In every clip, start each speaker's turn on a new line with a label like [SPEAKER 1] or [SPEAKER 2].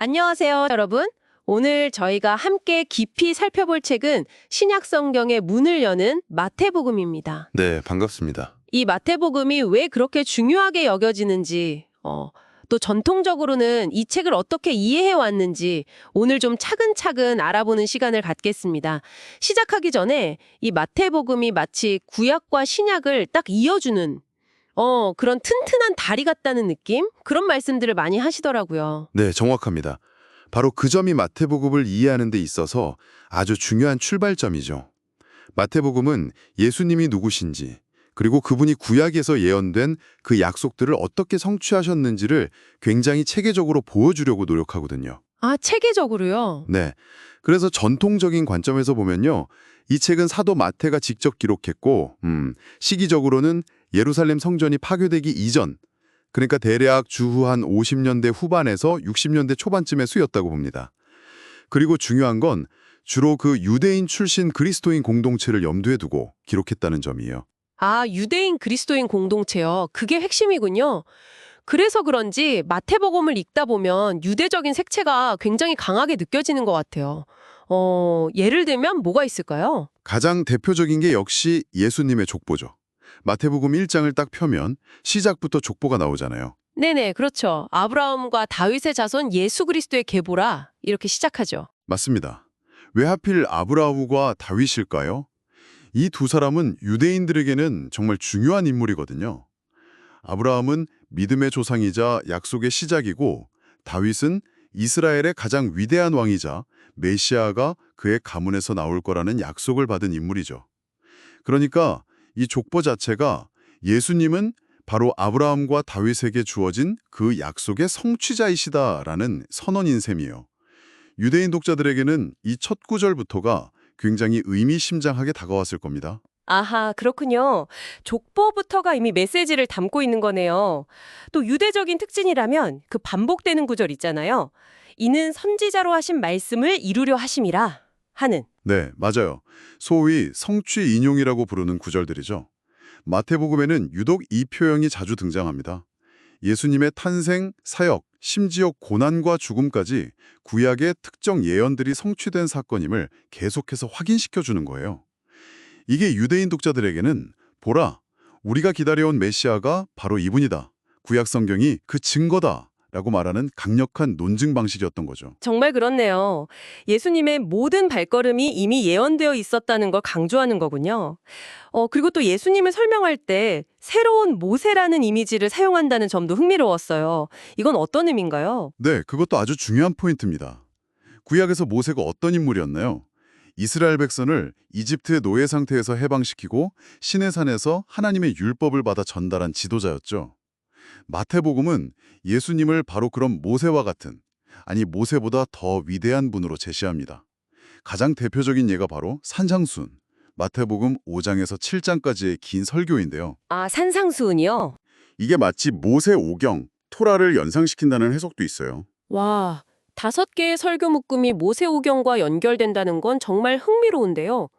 [SPEAKER 1] 안녕하세요, 여러분. 오늘 저희가 함께 깊이 살펴볼 책은 신약 성경의 문을 여는 마태복음입니다.
[SPEAKER 2] 네, 반갑습니다.
[SPEAKER 1] 이 마태복음이 왜 그렇게 중요하게 여겨지는지, 또 전통적으로는 이 책을 어떻게 이해해 왔는지 오늘 좀 차근차근 알아보는 시간을 갖겠습니다. 시작하기 전에 이 마태복음이 마치 구약과 신약을 딱 이어주는 그런 튼튼한 다리 같다는 느낌? 그런 말씀들을 많이 하시더라고요.
[SPEAKER 2] 네, 정확합니다. 바로 그 점이 마태복음을 이해하는 데 있어서 아주 중요한 출발점이죠. 마태복음은 예수님이 누구신지, 그리고 그분이 구약에서 예언된 그 약속들을 어떻게 성취하셨는지를 굉장히 체계적으로 보여주려고 노력하거든요.
[SPEAKER 1] 아, 체계적으로요?
[SPEAKER 2] 네, 그래서 전통적인 관점에서 보면요. 이 책은 사도 마태가 직접 기록했고, 시기적으로는 예루살렘 성전이 파괴되기 이전, 그러니까 대략 주후 한 50년대 후반에서 60년대 초반쯤에 쓰였다고 봅니다. 그리고 중요한 건 주로 그 유대인 출신 그리스도인 공동체를 염두에 두고 기록했다는 점이에요.
[SPEAKER 1] 아, 유대인 그리스도인 공동체요. 그게 핵심이군요. 그래서 그런지 마태복음을 읽다 보면 유대적인 색채가 굉장히 강하게 느껴지는 것 같아요. 예를 들면 뭐가 있을까요?
[SPEAKER 2] 가장 대표적인 게 역시 예수님의 족보죠. 마태복음 1장을 딱 펴면 시작부터 족보가 나오잖아요.
[SPEAKER 1] 네네, 그렇죠. 아브라함과 다윗의 자손 예수 그리스도의 계보라 이렇게 시작하죠.
[SPEAKER 2] 맞습니다. 왜 하필 아브라함과 다윗일까요? 이 두 사람은 유대인들에게는 정말 중요한 인물이거든요. 아브라함은 믿음의 조상이자 약속의 시작이고, 다윗은 이스라엘의 가장 위대한 왕이자 메시아가 그의 가문에서 나올 거라는 약속을 받은 인물이죠. 그러니까 이 족보 자체가 예수님은 바로 아브라함과 다윗에게 주어진 그 약속의 성취자이시다라는 선언인 셈이에요. 유대인 독자들에게는 이 첫 구절부터가 굉장히 의미심장하게 다가왔을 겁니다.
[SPEAKER 1] 아하, 그렇군요. 족보부터가 이미 메시지를 담고 있는 거네요. 또 유대적인 특징이라면 그 반복되는 구절 있잖아요. 이는 선지자로 하신 말씀을 이루려 하심이라 하는.
[SPEAKER 2] 네, 맞아요. 소위 성취 인용이라고 부르는 구절들이죠. 마태복음에는 유독 이 표현이 자주 등장합니다. 예수님의 탄생, 사역, 심지어 고난과 죽음까지 구약의 특정 예언들이 성취된 사건임을 계속해서 확인시켜주는 거예요. 이게 유대인 독자들에게는 보라, 우리가 기다려온 메시아가 바로 이분이다. 구약 성경이 그 증거다. 라고 말하는 강력한 논증 방식이었던 거죠.
[SPEAKER 1] 정말 그렇네요. 예수님의 모든 발걸음이 이미 예언되어 있었다는 걸 강조하는 거군요. 그리고 또 예수님을 설명할 때 새로운 모세라는 이미지를 사용한다는 점도 흥미로웠어요. 이건 어떤 의미인가요?
[SPEAKER 2] 네, 그것도 아주 중요한 포인트입니다. 구약에서 모세가 어떤 인물이었나요? 이스라엘 백성을 이집트의 노예 상태에서 해방시키고 시내산에서 하나님의 율법을 받아 전달한 지도자였죠. 마태복음은 예수님을 바로 그런 모세와 같은, 아니 모세보다 더 위대한 분으로 제시합니다. 가장 대표적인 예가 바로 산상수훈, 마태복음 5장에서 7장까지의 긴 설교인데요.
[SPEAKER 1] 아, 산상수훈이요?
[SPEAKER 2] 이게 마치 모세 오경, 토라를 연상시킨다는 해석도 있어요.
[SPEAKER 1] 와, 5개의 설교 묶음이 모세오경과 연결된다는 건 정말 흥미로운데요.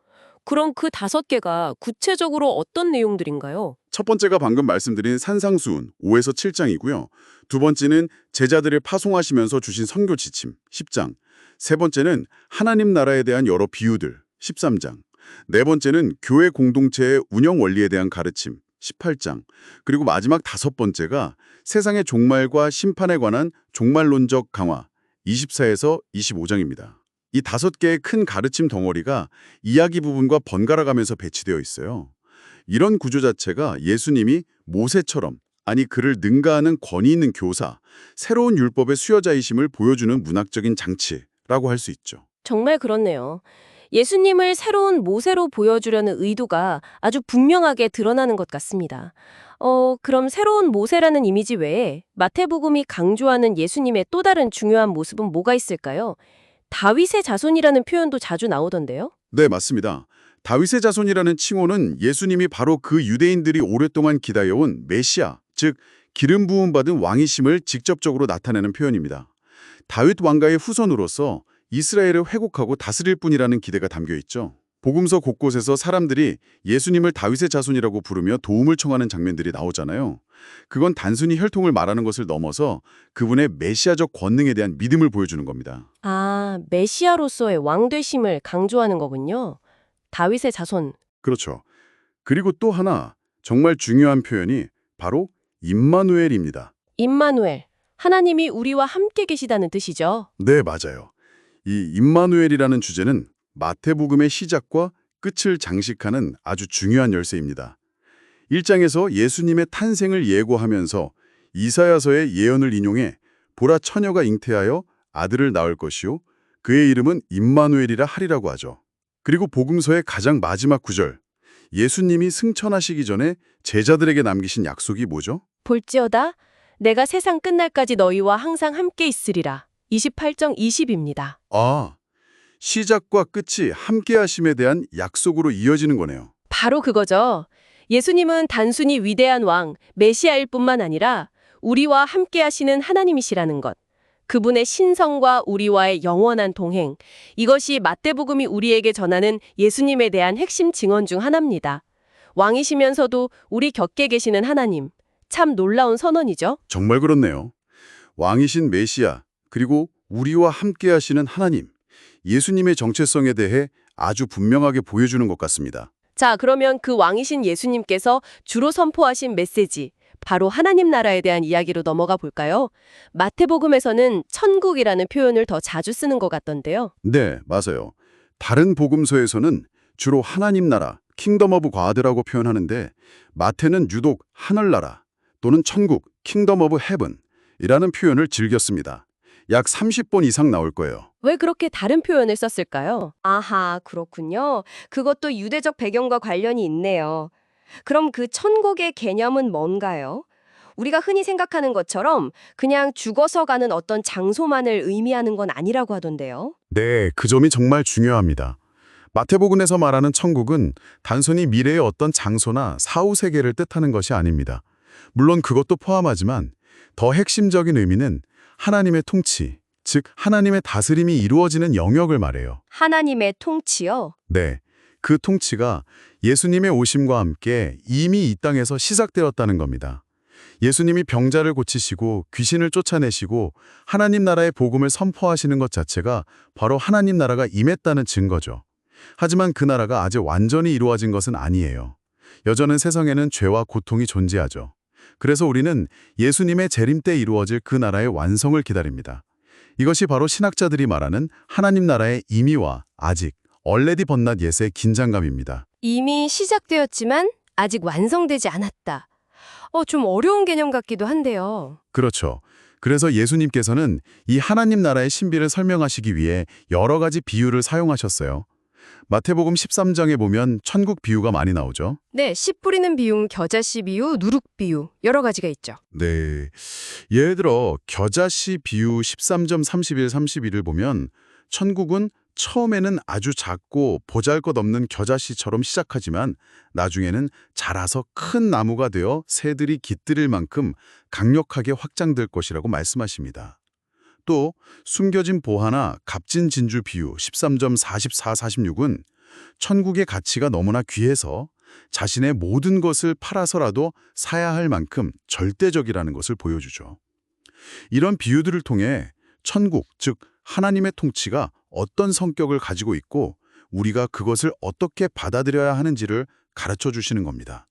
[SPEAKER 1] 그럼 그 5개가 구체적으로 어떤 내용들인가요?
[SPEAKER 2] 첫 번째가 방금 말씀드린 산상수훈 5에서 7장이고요. 두 번째는 제자들을 파송하시면서 주신 선교 지침 10장. 세 번째는 하나님 나라에 대한 여러 비유들 13장. 네 번째는 교회 공동체의 운영 원리에 대한 가르침 18장. 그리고 마지막 5번째가 세상의 종말과 심판에 관한 종말론적 강화 24에서 25장입니다. 이 5개의 큰 가르침 덩어리가 이야기 부분과 번갈아 가면서 배치되어 있어요. 이런 구조 자체가 예수님이 모세처럼, 아니 그를 능가하는 권위 있는 교사, 새로운 율법의 수여자이심을 보여주는 문학적인 장치라고 할 수 있죠.
[SPEAKER 1] 정말 그렇네요. 예수님을 새로운 모세로 보여주려는 의도가 아주 분명하게 드러나는 것 같습니다. 그럼 새로운 모세라는 이미지 외에 마태복음이 강조하는 예수님의 또 다른 중요한 모습은 뭐가 있을까요? 다윗의 자손이라는 표현도 자주 나오던데요?
[SPEAKER 2] 네, 맞습니다. 다윗의 자손이라는 칭호는 예수님이 바로 그 유대인들이 오랫동안 기다려온 메시아, 즉 기름 부음 받은 왕이심을 직접적으로 나타내는 표현입니다. 다윗 왕가의 후손으로서 이스라엘을 회복하고 다스릴 분이라는 기대가 담겨 있죠. 복음서 곳곳에서 사람들이 예수님을 다윗의 자손이라고 부르며 도움을 청하는 장면들이 나오잖아요. 그건 단순히 혈통을 말하는 것을 넘어서 그분의 메시아적 권능에 대한 믿음을 보여주는 겁니다.
[SPEAKER 3] 아, 메시아로서의 왕되심을 강조하는 거군요. 다윗의 자손.
[SPEAKER 2] 그렇죠. 그리고 또 하나 정말 중요한 표현이 바로 임마누엘입니다.
[SPEAKER 3] 임마누엘. 하나님이 우리와 함께 계시다는 뜻이죠.
[SPEAKER 2] 네, 맞아요. 이 임마누엘이라는 주제는 마태복음의 시작과 끝을 장식하는 아주 중요한 열쇠입니다. 1장에서 예수님의 탄생을 예고하면서 이사야서의 예언을 인용해 보라 처녀가 잉태하여 아들을 낳을 것이요 그의 이름은 임마누엘이라 하리라고 하죠. 그리고 복음서의 가장 마지막 구절, 예수님이 승천하시기 전에 제자들에게 남기신 약속이 뭐죠?
[SPEAKER 3] 볼지어다 내가 세상 끝날까지 너희와 항상 함께 있으리라. 28장 20입니다.
[SPEAKER 2] 아, 시작과 끝이 함께하심에 대한 약속으로 이어지는 거네요.
[SPEAKER 3] 바로 그거죠. 예수님은 단순히 위대한 왕, 메시아일 뿐만 아니라 우리와 함께 하시는 하나님이시라는 것. 그분의 신성과 우리와의 영원한 동행. 이것이 마태복음이 우리에게 전하는 예수님에 대한 핵심 증언 중 하나입니다. 왕이시면서도 우리 곁에 계시는 하나님. 참 놀라운 선언이죠.
[SPEAKER 2] 정말 그렇네요. 왕이신 메시아, 그리고 우리와 함께 하시는 하나님, 예수님의 정체성에 대해 아주 분명하게 보여주는 것 같습니다.
[SPEAKER 3] 자, 그러면 그 왕이신 예수님께서 주로 선포하신 메시지, 바로 하나님 나라에 대한 이야기로 넘어가 볼까요? 마태복음에서는 천국이라는 표현을 더 자주 쓰는 것 같던데요.
[SPEAKER 2] 네, 맞아요. 다른 복음서에서는 주로 하나님 나라, 킹덤 오브 과드라고 표현하는데 마태는 유독 하늘나라 또는 천국, 킹덤 오브 헤븐이라는 표현을 즐겼습니다. 약 30번 이상 나올 거예요.
[SPEAKER 3] 왜 그렇게 다른 표현을 썼을까요? 아하, 그렇군요. 그것도 유대적 배경과 관련이 있네요. 그럼 그 천국의 개념은 뭔가요? 우리가 흔히 생각하는 것처럼 그냥 죽어서 가는 어떤 장소만을 의미하는 건 아니라고 하던데요.
[SPEAKER 2] 네, 그 점이 정말 중요합니다. 마태복음에서 말하는 천국은 단순히 미래의 어떤 장소나 사후세계를 뜻하는 것이 아닙니다. 물론 그것도 포함하지만 더 핵심적인 의미는 하나님의 통치, 즉 하나님의 다스림이 이루어지는 영역을 말해요.
[SPEAKER 3] 하나님의 통치요?
[SPEAKER 2] 네, 그 통치가 예수님의 오심과 함께 이미 이 땅에서 시작되었다는 겁니다. 예수님이 병자를 고치시고 귀신을 쫓아내시고 하나님 나라의 복음을 선포하시는 것 자체가 바로 하나님 나라가 임했다는 증거죠. 하지만 그 나라가 아직 완전히 이루어진 것은 아니에요. 여전히 세상에는 죄와 고통이 존재하죠. 그래서 우리는 예수님의 재림 때 이루어질 그 나라의 완성을 기다립니다. 이것이 바로 신학자들이 말하는 하나님 나라의 임의와 아직, 얼레디 번낫 예스의 긴장감입니다.
[SPEAKER 3] 이미 시작되었지만 아직 완성되지 않았다. 좀 어려운 개념 같기도 한데요.
[SPEAKER 2] 그렇죠. 그래서 예수님께서는 이 하나님 나라의 신비를 설명하시기 위해 여러 가지 비유를 사용하셨어요. 마태복음 13장에 보면 천국 비유가 많이 나오죠.
[SPEAKER 3] 네, 씨 뿌리는 비유, 겨자씨 비유, 누룩 비유 여러 가지가 있죠.
[SPEAKER 2] 네. 예를 들어 겨자씨 비유 13점 31, 32를 보면 천국은 처음에는 아주 작고 보잘것없는 겨자씨처럼 시작하지만 나중에는 자라서 큰 나무가 되어 새들이 깃들일 만큼 강력하게 확장될 것이라고 말씀하십니다. 또 숨겨진 보화나 값진 진주 비유 13점 44, 46은 천국의 가치가 너무나 귀해서 자신의 모든 것을 팔아서라도 사야 할 만큼 절대적이라는 것을 보여주죠. 이런 비유들을 통해 천국, 즉 하나님의 통치가 어떤 성격을 가지고 있고 우리가 그것을 어떻게 받아들여야 하는지를 가르쳐 주시는 겁니다.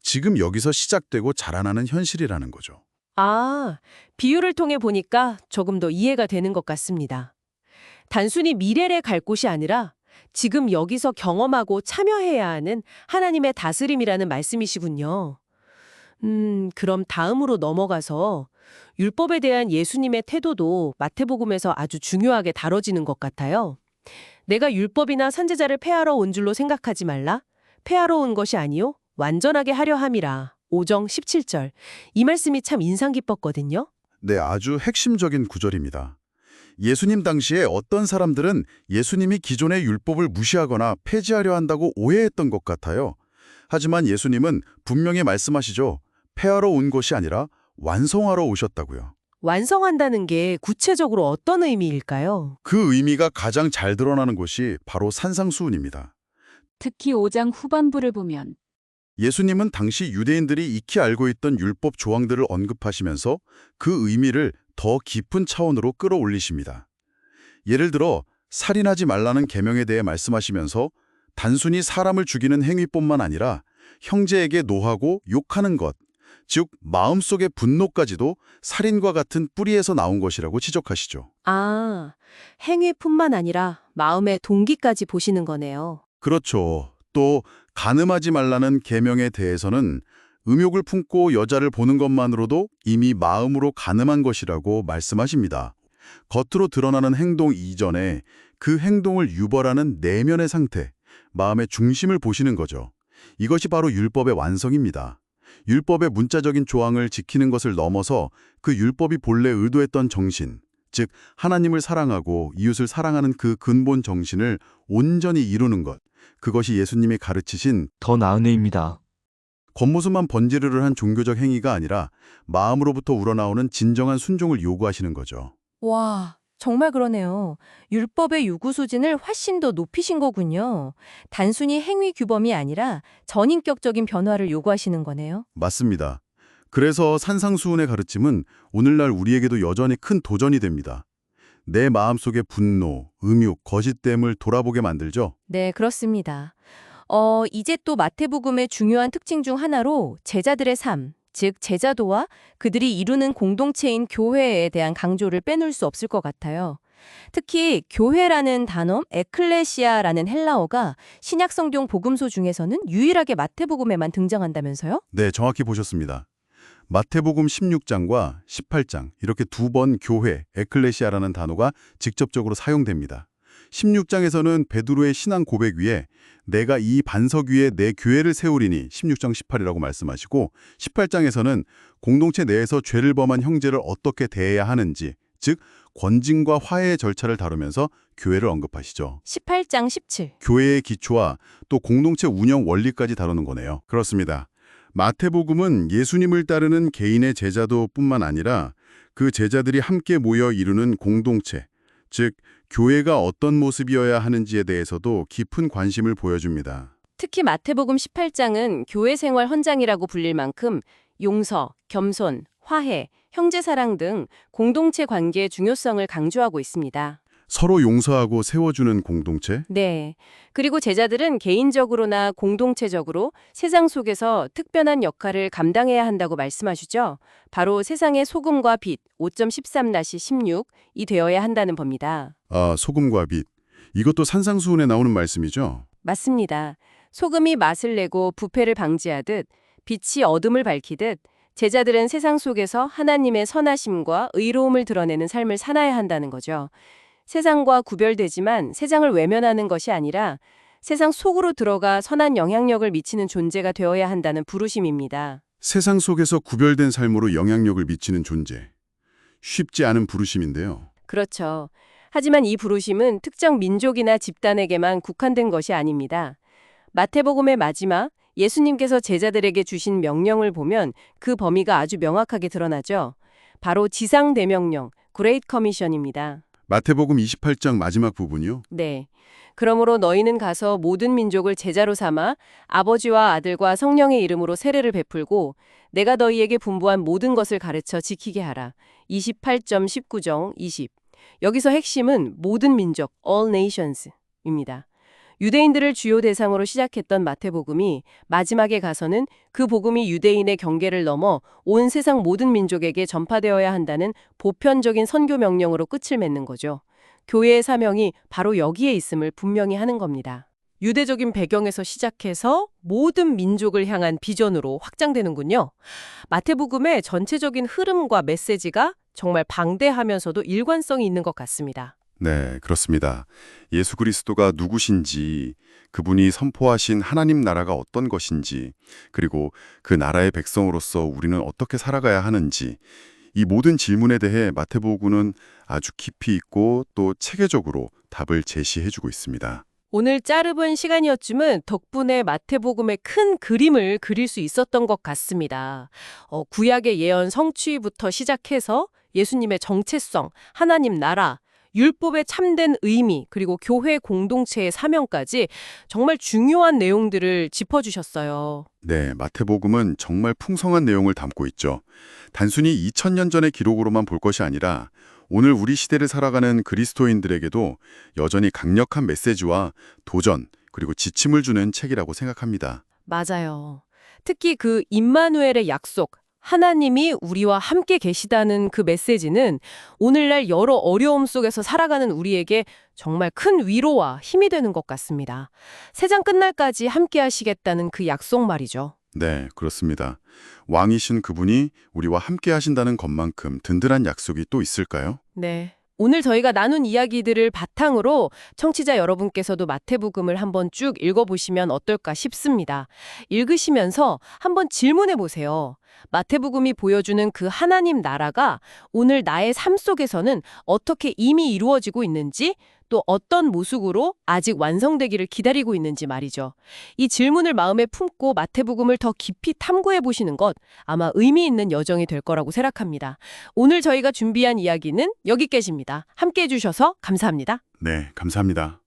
[SPEAKER 2] 지금 여기서 시작되고 자라나는 현실이라는 거죠.
[SPEAKER 1] 아, 비유를 통해 보니까 조금 더 이해가 되는 것 같습니다. 단순히 미래를 갈 곳이 아니라 지금 여기서 경험하고 참여해야 하는 하나님의 다스림이라는 말씀이시군요. 그럼 다음으로 넘어가서 율법에 대한 예수님의 태도도 마태복음에서 아주 중요하게 다뤄지는 것 같아요. 내가 율법이나 선지자를 폐하러 온 줄로 생각하지 말라. 폐하러 온 것이 아니요 완전하게 하려 함이라. 5정 17절. 이 말씀이 참 인상 깊었거든요.
[SPEAKER 2] 네, 아주 핵심적인 구절입니다. 예수님 당시에 어떤 사람들은 예수님이 기존의 율법을 무시하거나 폐지하려 한다고 오해했던 것 같아요. 하지만 예수님은 분명히 말씀하시죠. 폐하러 온 것이 아니라 완성하러 오셨다고요.
[SPEAKER 1] 완성한다는 게 구체적으로 어떤 의미일까요?
[SPEAKER 2] 그 의미가 가장 잘 드러나는 곳이 바로 산상수훈입니다.
[SPEAKER 4] 특히 5장 후반부를 보면
[SPEAKER 2] 예수님은 당시 유대인들이 익히 알고 있던 율법 조항들을 언급하시면서 그 의미를 더 깊은 차원으로 끌어올리십니다. 예를 들어 살인하지 말라는 계명에 대해 말씀하시면서 단순히 사람을 죽이는 행위뿐만 아니라 형제에게 노하고 욕하는 것, 즉 마음속의 분노까지도 살인과 같은 뿌리에서 나온 것이라고 지적하시죠.
[SPEAKER 3] 아, 행위뿐만 아니라 마음의 동기까지 보시는 거네요.
[SPEAKER 2] 그렇죠. 또 간음하지 말라는 계명에 대해서는 음욕을 품고 여자를 보는 것만으로도 이미 마음으로 간음한 것이라고 말씀하십니다. 겉으로 드러나는 행동 이전에 그 행동을 유발하는 내면의 상태, 마음의 중심을 보시는 거죠. 이것이 바로 율법의 완성입니다. 율법의 문자적인 조항을 지키는 것을 넘어서 그 율법이 본래 의도했던 정신, 즉 하나님을 사랑하고 이웃을 사랑하는 그 근본 정신을 온전히 이루는 것, 그것이 예수님이 가르치신
[SPEAKER 5] 더 나은 의입니다.
[SPEAKER 2] 겉모습만 번지르르 한 종교적 행위가 아니라 마음으로부터 우러나오는 진정한 순종을 요구하시는 거죠.
[SPEAKER 3] 와, 정말 그러네요. 율법의 요구 수준을 훨씬 더 높이신 거군요. 단순히 행위 규범이 아니라 전인격적인 변화를 요구하시는 거네요.
[SPEAKER 2] 맞습니다. 그래서 산상수훈의 가르침은 오늘날 우리에게도 여전히 큰 도전이 됩니다. 내 마음속의 분노, 음욕, 거짓됨을 돌아보게 만들죠.
[SPEAKER 3] 네, 그렇습니다. 이제 또 마태복음의 중요한 특징 중 하나로 제자들의 삶, 즉 제자도와 그들이 이루는 공동체인 교회에 대한 강조를 빼놓을 수 없을 것 같아요. 특히 교회라는 단어, 에클레시아라는 헬라어가 신약 성경 복음서 중에서는 유일하게 마태복음에만 등장한다면서요?
[SPEAKER 2] 네, 정확히 보셨습니다. 마태복음 16장과 18장 이렇게 두 번 교회, 에클레시아라는 단어가 직접적으로 사용됩니다. 16장에서는 베드로의 신앙 고백 위에 내가 이 반석 위에 내 교회를 세우리니 16장 18이라고 말씀하시고 18장에서는 공동체 내에서 죄를 범한 형제를 어떻게 대해야 하는지, 즉 권징과 화해의 절차를 다루면서 교회를 언급하시죠.
[SPEAKER 3] 18장 17.
[SPEAKER 2] 교회의 기초와 또 공동체 운영 원리까지 다루는 거네요. 그렇습니다. 마태복음은 예수님을 따르는 개인의 제자도뿐만 아니라 그 제자들이 함께 모여 이루는 공동체, 즉 교회가 어떤 모습이어야 하는지에 대해서도 깊은 관심을 보여줍니다.
[SPEAKER 3] 특히 마태복음 18장은 교회 생활 헌장이라고 불릴 만큼 용서, 겸손, 화해, 형제사랑 등 공동체 관계의 중요성을 강조하고 있습니다.
[SPEAKER 2] 서로 용서하고 세워주는 공동체?
[SPEAKER 3] 네. 그리고 제자들은 개인적으로나 공동체적으로 세상 속에서 특별한 역할을 감당해야 한다고 말씀하시죠. 바로 세상의 소금과 빛, 5.13-16이 되어야 한다는 겁니다.
[SPEAKER 2] 아, 소금과 빛. 이것도 산상수훈에 나오는 말씀이죠?
[SPEAKER 3] 맞습니다. 소금이 맛을 내고 부패를 방지하듯 빛이 어둠을 밝히듯 제자들은 세상 속에서 하나님의 선하심과 의로움을 드러내는 삶을 살아야 한다는 거죠. 세상과 구별되지만 세상을 외면하는 것이 아니라 세상 속으로 들어가 선한 영향력을 미치는 존재가 되어야 한다는 부르심입니다.
[SPEAKER 2] 세상 속에서 구별된 삶으로 영향력을 미치는 존재. 쉽지 않은 부르심인데요.
[SPEAKER 3] 그렇죠. 하지만 이 부르심은 특정 민족이나 집단에게만 국한된 것이 아닙니다. 마태복음의 마지막 예수님께서 제자들에게 주신 명령을 보면 그 범위가 아주 명확하게 드러나죠. 바로 지상대명령, 그레이트 커미션입니다.
[SPEAKER 2] 마태복음 28장 마지막 부분이요?
[SPEAKER 3] 네. 그러므로 너희는 가서 모든 민족을 제자로 삼아 아버지와 아들과 성령의 이름으로 세례를 베풀고 내가 너희에게 분부한 모든 것을 가르쳐 지키게 하라. 28.19정 20. 여기서 핵심은 모든 민족, all nations입니다. 유대인들을 주요 대상으로 시작했던 마태복음이 마지막에 가서는 그 복음이 유대인의 경계를 넘어 온 세상 모든 민족에게 전파되어야 한다는 보편적인 선교 명령으로 끝을 맺는 거죠. 교회의 사명이 바로 여기에 있음을 분명히 하는 겁니다. 유대적인 배경에서 시작해서 모든 민족을 향한 비전으로 확장되는군요. 마태복음의 전체적인 흐름과 메시지가 정말 방대하면서도 일관성이 있는 것 같습니다.
[SPEAKER 2] 네, 그렇습니다. 예수 그리스도가 누구신지, 그분이 선포하신 하나님 나라가 어떤 것인지, 그리고 그 나라의 백성으로서 우리는 어떻게 살아가야 하는지, 이 모든 질문에 대해 마태복음은 아주 깊이 있고 또 체계적으로 답을 제시해주고 있습니다.
[SPEAKER 3] 오늘 짧은 시간이었지만 덕분에 마태복음의 큰 그림을 그릴 수 있었던 것 같습니다. 구약의 예언 성취부터 시작해서 예수님의 정체성, 하나님 나라, 율법의 참된 의미, 그리고 교회 공동체의 사명까지 정말 중요한 내용들을 짚어주셨어요.
[SPEAKER 2] 네, 마태복음은 정말 풍성한 내용을 담고 있죠. 단순히 2000년 전의 기록으로만 볼 것이 아니라 오늘 우리 시대를 살아가는 그리스도인들에게도 여전히 강력한 메시지와 도전, 그리고 지침을 주는 책이라고 생각합니다.
[SPEAKER 3] 맞아요. 특히 그 임마누엘의 약속, 하나님이 우리와 함께 계시다는 그 메시지는 오늘날 여러 어려움 속에서 살아가는 우리에게 정말 큰 위로와 힘이 되는 것 같습니다. 세상 끝날까지 함께 하시겠다는 그 약속 말이죠.
[SPEAKER 2] 네, 그렇습니다. 왕이신 그분이 우리와 함께 하신다는 것만큼 든든한 약속이 또 있을까요?
[SPEAKER 3] 네. 오늘 저희가 나눈 이야기들을 바탕으로 청취자 여러분께서도 마태복음을 한번 쭉 읽어보시면 어떨까 싶습니다. 읽으시면서 한번 질문해 보세요. 마태복음이 보여주는 그 하나님 나라가 오늘 나의 삶 속에서는 어떻게 이미 이루어지고 있는지, 또 어떤 모습으로 아직 완성되기를 기다리고 있는지 말이죠. 이 질문을 마음에 품고 마태복음을 더 깊이 탐구해 보시는 것 아마 의미 있는 여정이 될 거라고 생각합니다. 오늘 저희가 준비한 이야기는 여기까지입니다. 함께해 주셔서 감사합니다.
[SPEAKER 2] 네, 감사합니다.